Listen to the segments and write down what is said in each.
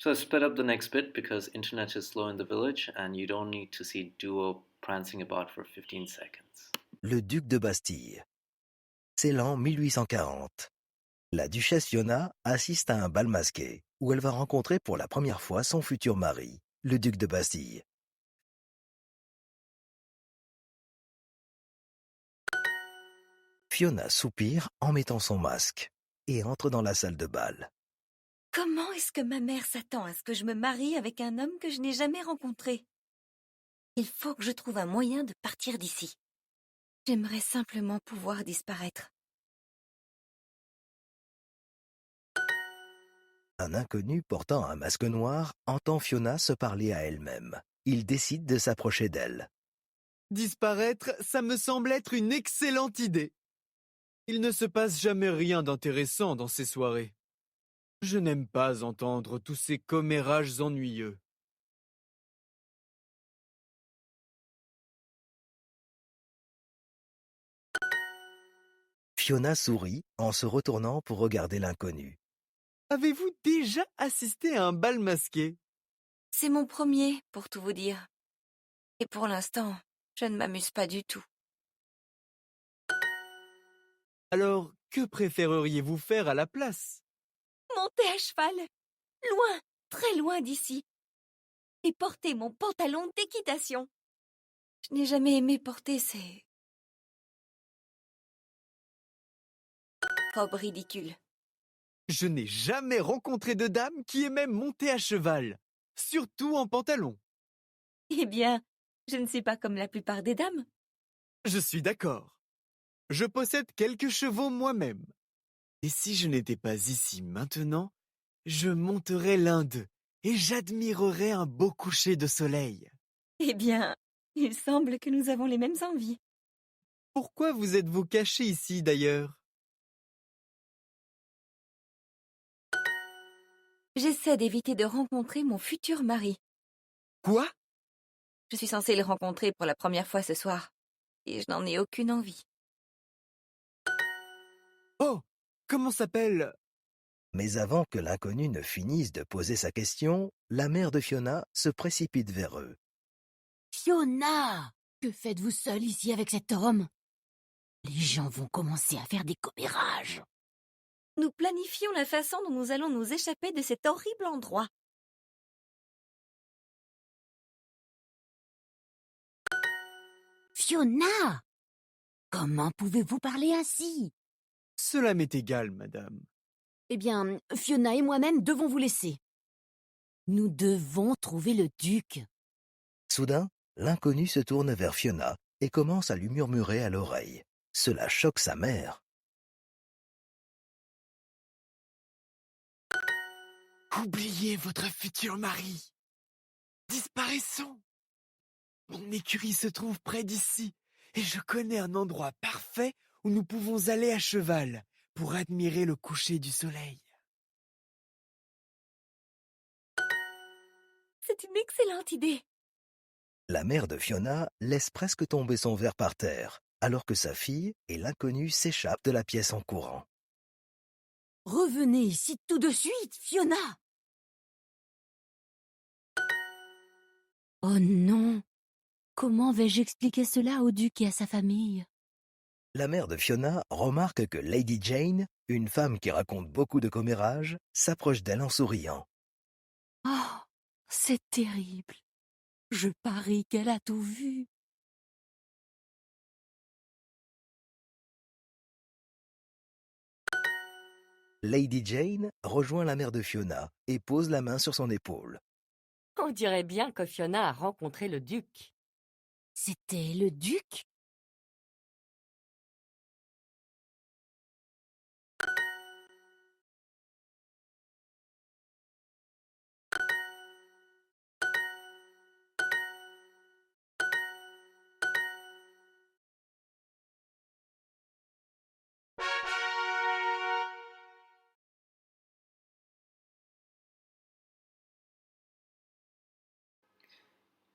So I sped up the next bit because internet is slow in the village and you don't need to see Duo prancing about for 15 seconds. Le duc de Bastille. C'est l'an 1840. La duchesse Fiona assiste à un bal masqué où elle va rencontrer pour la première fois son futur mari, le duc de Bastille. Fiona soupire en mettant son masque et entre dans la salle de bal. Comment est-ce que ma mère s'attend à ce que je me marie avec un homme que je n'ai jamais rencontré? Il faut que je trouve un moyen de partir d'ici. J'aimerais simplement pouvoir disparaître. Un inconnu portant un masque noir entend Fiona se parler à elle-même. Il décide de s'approcher d'elle. Disparaître, ça me semble être une excellente idée. Il ne se passe jamais rien d'intéressant dans ces soirées. Je n'aime pas entendre tous ces commérages ennuyeux. Fiona sourit en se retournant pour regarder l'inconnu. Avez-vous déjà assisté à un bal masqué? C'est mon premier, pour tout vous dire. Et pour l'instant, je ne m'amuse pas du tout. Alors, que préféreriez-vous faire à la place? Monter à cheval, loin, très loin d'ici. Et porter mon pantalon d'équitation. Je n'ai jamais aimé porter ces robes ridicules. Je n'ai jamais rencontré de dame qui ait même monté à cheval, surtout en pantalon. Eh bien, je ne suis pas comme la plupart des dames. Je suis d'accord. Je possède quelques chevaux moi-même. Et si je n'étais pas ici maintenant, je monterais l'un d'eux et j'admirerais un beau coucher de soleil. Eh bien, il semble que nous avons les mêmes envies. Pourquoi vous êtes-vous caché ici d'ailleurs? J'essaie d'éviter de rencontrer mon futur mari. Quoi? Je suis censée le rencontrer pour la première fois ce soir. Et je n'en ai aucune envie. Oh, comment s'appelle? Mais avant que l'inconnu ne finisse de poser sa question, la mère de Fiona se précipite vers eux. Fiona! Que faites-vous seule ici avec cet homme? Les gens vont commencer à faire des commérages. Nous planifions la façon dont nous allons nous échapper de cet horrible endroit. Fiona! Comment pouvez-vous parler ainsi? Cela m'est égal, madame. Eh bien, Fiona et moi-même devons vous laisser. Nous devons trouver le duc. Soudain, l'inconnu se tourne vers Fiona et commence à lui murmurer à l'oreille. Cela choque sa mère. Oubliez votre futur mari. Disparaissons. Mon écurie se trouve près d'ici et je connais un endroit parfait où nous pouvons aller à cheval pour admirer le coucher du soleil. C'est une excellente idée. La mère de Fiona laisse presque tomber son verre par terre, alors que sa fille et l'inconnu s'échappent de la pièce en courant. Revenez ici tout de suite, Fiona! Oh non! Comment vais-je expliquer cela au duc et à sa famille? La mère de Fiona remarque que Lady Jane, une femme qui raconte beaucoup de commérages, s'approche d'elle en souriant. Oh, c'est terrible. Je parie qu'elle a tout vu. Lady Jane rejoint la mère de Fiona et pose la main sur son épaule. On dirait bien que Fiona a rencontré le duc. C'était le duc?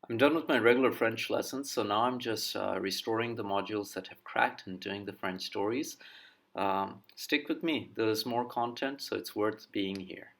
I'm done with my regular French lessons, so now I'm just restoring the modules that have cracked and doing the French stories. Stick with me, there's more content, so it's worth being here.